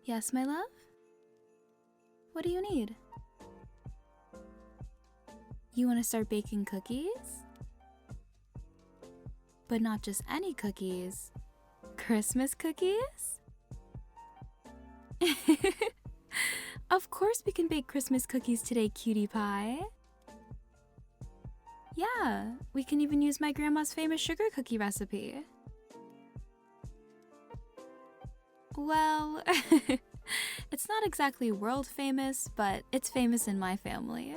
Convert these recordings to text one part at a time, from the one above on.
Yes, my love? What do you need? You want to start baking cookies? But not just any cookies. Christmas cookies? Of course we can bake Christmas cookies today, cutie pie. Yeah, we can even use my grandma's famous sugar cookie recipe. Well, it's not exactly world famous, but it's famous in my family.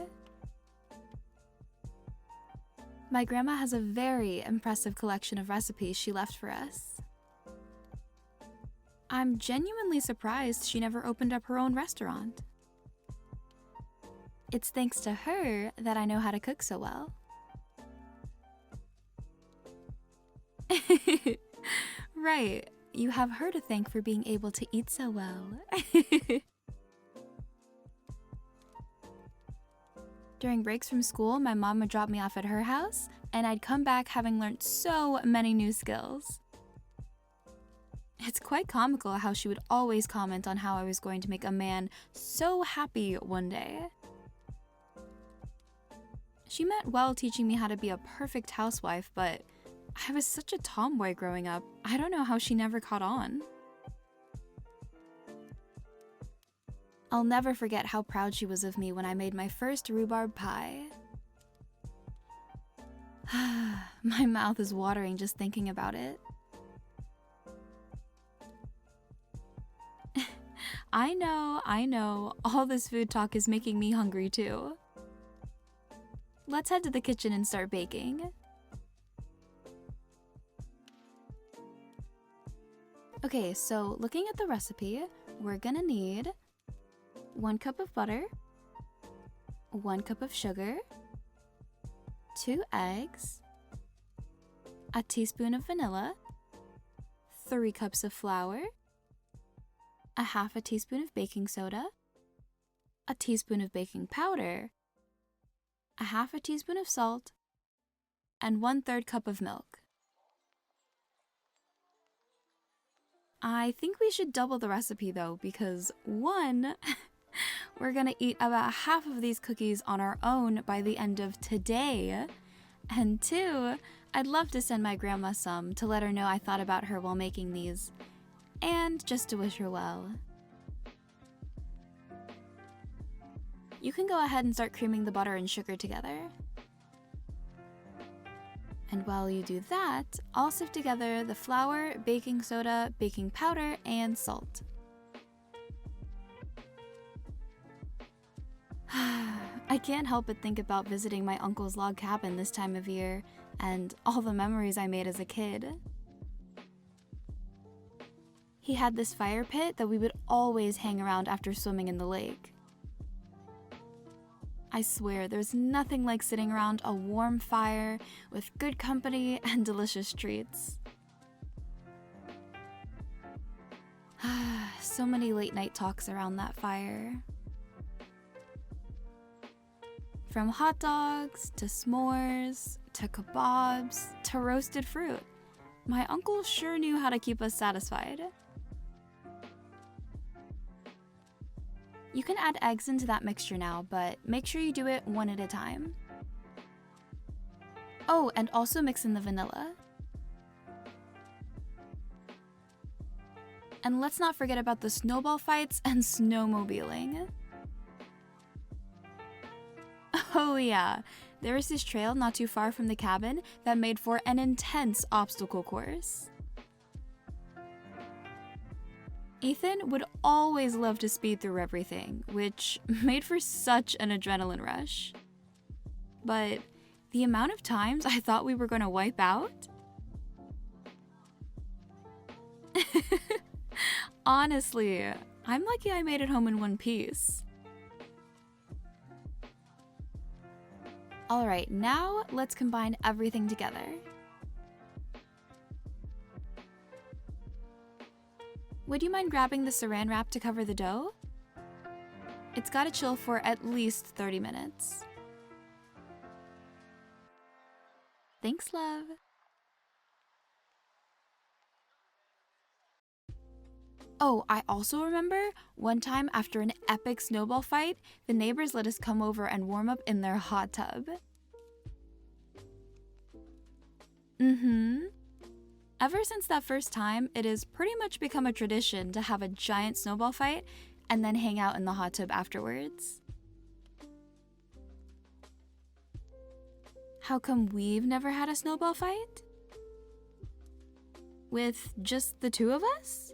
My grandma has a very impressive collection of recipes she left for us. I'm genuinely surprised she never opened up her own restaurant. It's thanks to her that I know how to cook so well. Right, you have her to thank for being able to eat so well. During breaks from school, my mom would drop me off at her house, and I'd come back having learned so many new skills. It's quite comical how she would always comment on how I was going to make a man so happy one day. She meant well teaching me how to be a perfect housewife, but I was such a tomboy growing up, I don't know how she never caught on. I'll never forget how proud she was of me when I made my first rhubarb pie. My mouth is watering just thinking about it. I know, all this food talk is making me hungry too. Let's head to the kitchen and start baking. Okay, so looking at the recipe, we're gonna need 1 cup of butter, 1 cup of sugar, 2 eggs, a teaspoon of vanilla, 3 cups of flour, a half a teaspoon of baking soda, a teaspoon of baking powder, a half a teaspoon of salt, and 1/3 cup of milk. I think we should double the recipe though, because 1, we're gonna eat about half of these cookies on our own by the end of today, and 2, I'd love to send my grandma some to let her know I thought about her while making these, and just to wish her well. You can go ahead and start creaming the butter and sugar together. And while you do that, I'll sift together the flour, baking soda, baking powder, and salt. I can't help but think about visiting my uncle's log cabin this time of year, and all the memories I made as a kid. He had this fire pit that we would always hang around after swimming in the lake. I swear, there's nothing like sitting around a warm fire with good company and delicious treats. So many late night talks around that fire. From hot dogs, to s'mores, to kebabs, to roasted fruit. My uncle sure knew how to keep us satisfied. You can add eggs into that mixture now, but make sure you do it one at a time. Oh, and also mix in the vanilla. And let's not forget about the snowball fights and snowmobiling. Oh yeah, there was this trail not too far from the cabin that made for an intense obstacle course. Ethan would always love to speed through everything, which made for such an adrenaline rush. But the amount of times I thought we were going to wipe out? Honestly, I'm lucky I made it home in one piece. Alright, now let's combine everything together. Would you mind grabbing the saran wrap to cover the dough? It's gotta chill for at least 30 minutes. Thanks, love. Oh, I also remember one time after an epic snowball fight, the neighbors let us come over and warm up in their hot tub. Ever since that first time, it has pretty much become a tradition to have a giant snowball fight and then hang out in the hot tub afterwards. How come we've never had a snowball fight? With just the two of us?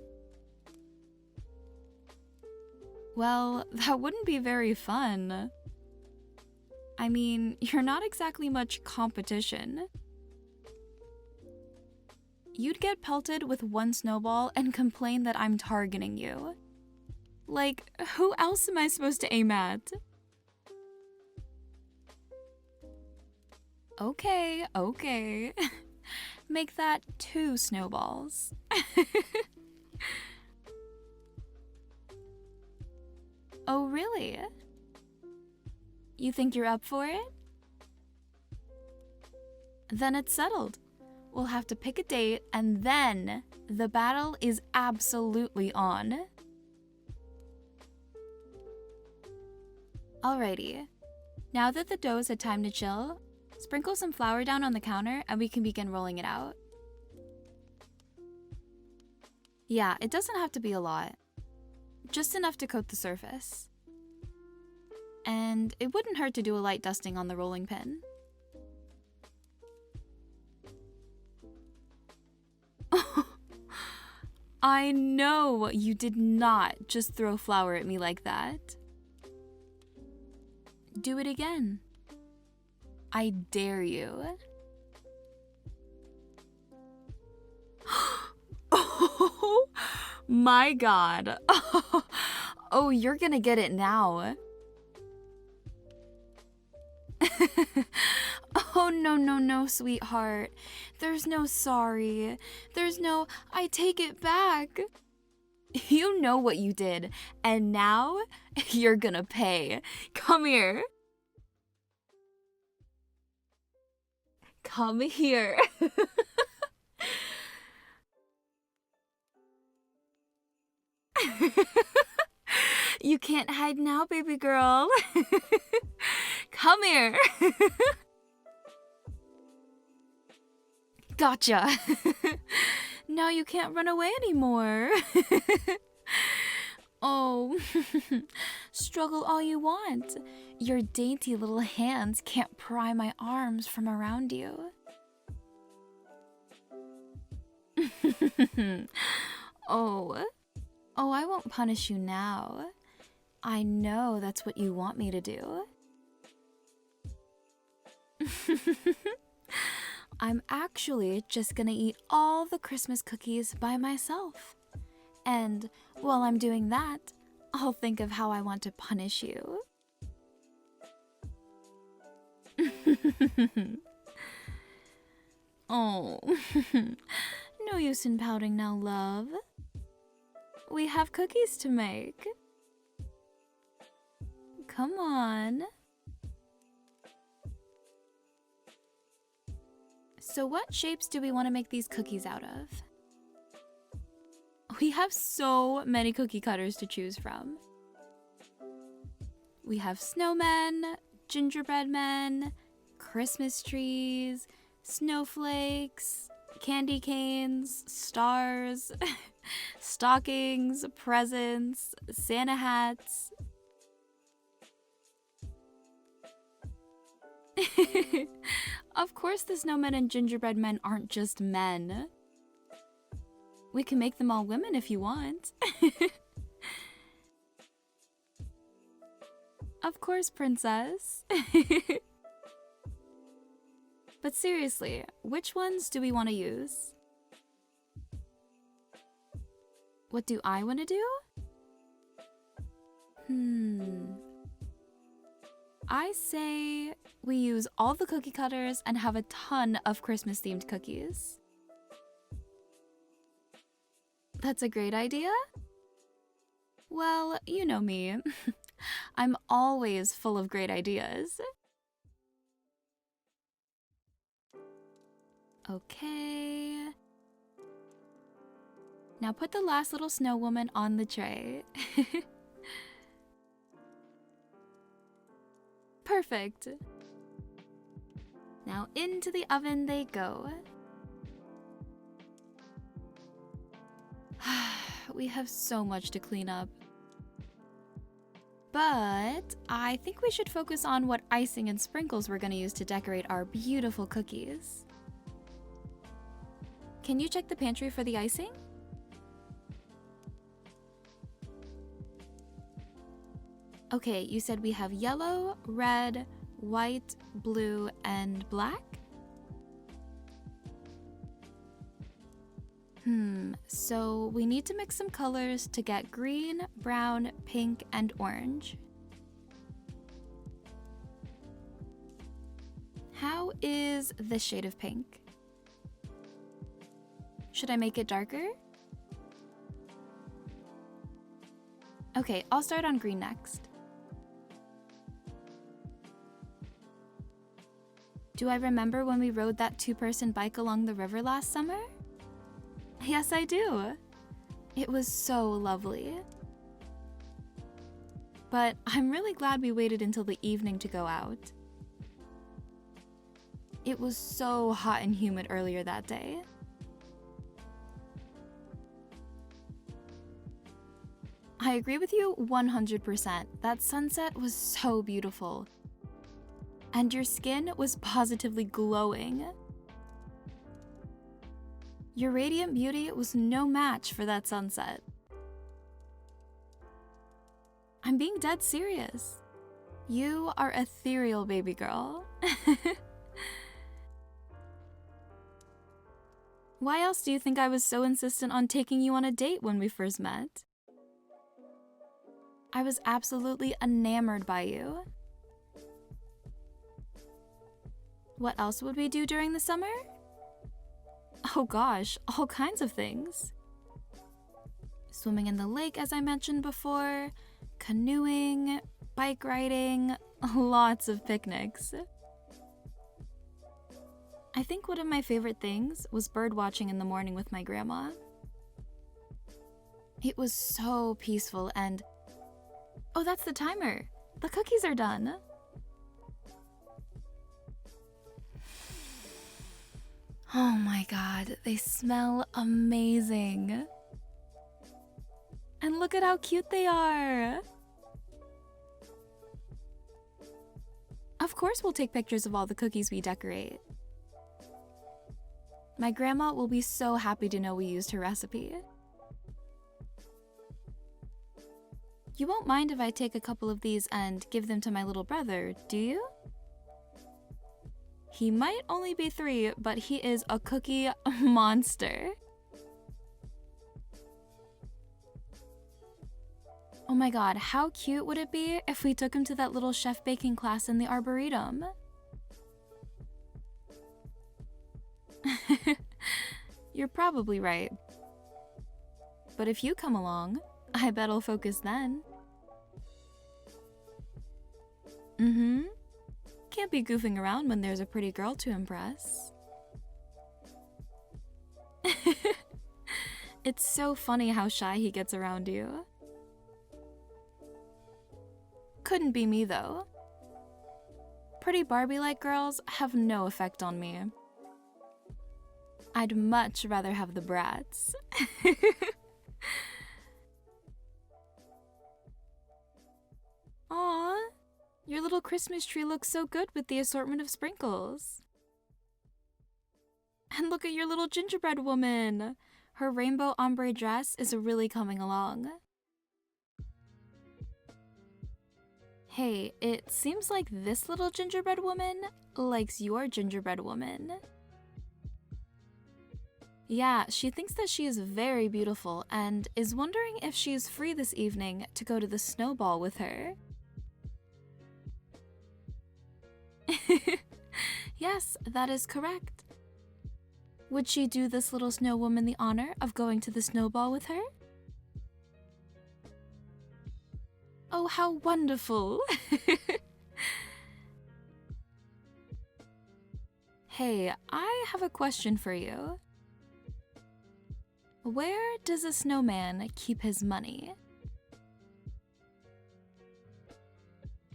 Well, that wouldn't be very fun. I mean, you're not exactly much competition. You'd get pelted with one snowball and complain that I'm targeting you. Like, who else am I supposed to aim at? Okay. Make that 2 snowballs. Oh, really? You think you're up for it? Then it's settled. We'll have to pick a date, and then the battle is absolutely on. Alrighty. Now that the dough's had time to chill, sprinkle some flour down on the counter and we can begin rolling it out. Yeah, it doesn't have to be a lot. Just enough to coat the surface. And it wouldn't hurt to do a light dusting on the rolling pin. I know you did not just throw flour at me like that. Do it again. I dare you. Oh my god. Oh, you're gonna get it now. Oh, no, sweetheart. There's no sorry. There's no, I take it back. You know what you did, and now you're gonna pay. Come here. Come here. You can't hide now, baby girl. Come here. Gotcha. Now you can't run away anymore. Oh, struggle all you want. Your dainty little hands can't pry my arms from around you. Oh, I won't punish you now. I know that's what you want me to do. I'm actually just gonna eat all the Christmas cookies by myself. And while I'm doing that, I'll think of how I want to punish you. Oh, no use in pouting now, love. We have cookies to make. Come on. So what shapes do we want to make these cookies out of? We have so many cookie cutters to choose from. We have snowmen, gingerbread men, Christmas trees, snowflakes, candy canes, stars, stockings, presents, Santa hats. Of course the snowmen and gingerbread men aren't just men. We can make them all women if you want. Of course, princess. But seriously, which ones do we want to use? What do I want to do? I say we use all the cookie cutters and have a ton of Christmas-themed cookies. That's a great idea? Well, you know me. I'm always full of great ideas. Okay. Now put the last little snow woman on the tray. Perfect. Now into the oven they go. We have so much to clean up. But I think we should focus on what icing and sprinkles we're going to use to decorate our beautiful cookies. Can you check the pantry for the icing? Okay, you said we have yellow, red, white, blue, and black? So we need to mix some colors to get green, brown, pink, and orange. How is this shade of pink? Should I make it darker? Okay, I'll start on green next. Do I remember when we rode that two-person bike along the river last summer? Yes, I do. It was so lovely. But I'm really glad we waited until the evening to go out. It was so hot and humid earlier that day. I agree with you 100%. That sunset was so beautiful. And your skin was positively glowing. Your radiant beauty was no match for that sunset. I'm being dead serious. You are ethereal, baby girl. Why else do you think I was so insistent on taking you on a date when we first met? I was absolutely enamored by you. What else would we do during the summer? Oh gosh, all kinds of things. Swimming in the lake, as I mentioned before, canoeing, bike riding, lots of picnics. I think one of my favorite things was bird watching in the morning with my grandma. It was so peaceful and... Oh, that's the timer. The cookies are done. Oh my god, they smell amazing. And look at how cute they are. Of course we'll take pictures of all the cookies we decorate. My grandma will be so happy to know we used her recipe. You won't mind if I take a couple of these and give them to my little brother, do you? He might only be 3, but he is a cookie monster. Oh my god, how cute would it be if we took him to that little chef baking class in the Arboretum? You're probably right. But if you come along, I bet I'll focus then. Can't be goofing around when there's a pretty girl to impress. It's so funny how shy he gets around you. Couldn't be me though. Pretty Barbie-like girls have no effect on me. I'd much rather have the brats. Aww, your little Christmas tree looks so good with the assortment of sprinkles. And look at your little gingerbread woman. Her rainbow ombre dress is really coming along. Hey, it seems like this little gingerbread woman likes your gingerbread woman. Yeah, she thinks that she is very beautiful and is wondering if she is free this evening to go to the snowball with her. Yes, that is correct. Would she do this little snow woman the honor of going to the snowball with her? Oh, how wonderful! Hey, I have a question for you. Where does a snowman keep his money?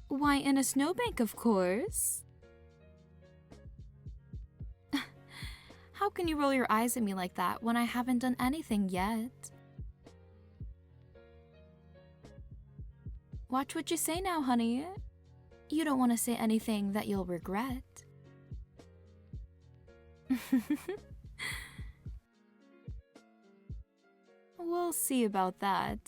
Why, in a snowbank, of course. How can you roll your eyes at me like that when I haven't done anything yet? Watch what you say now, honey. You don't want to say anything that you'll regret. We'll see about that.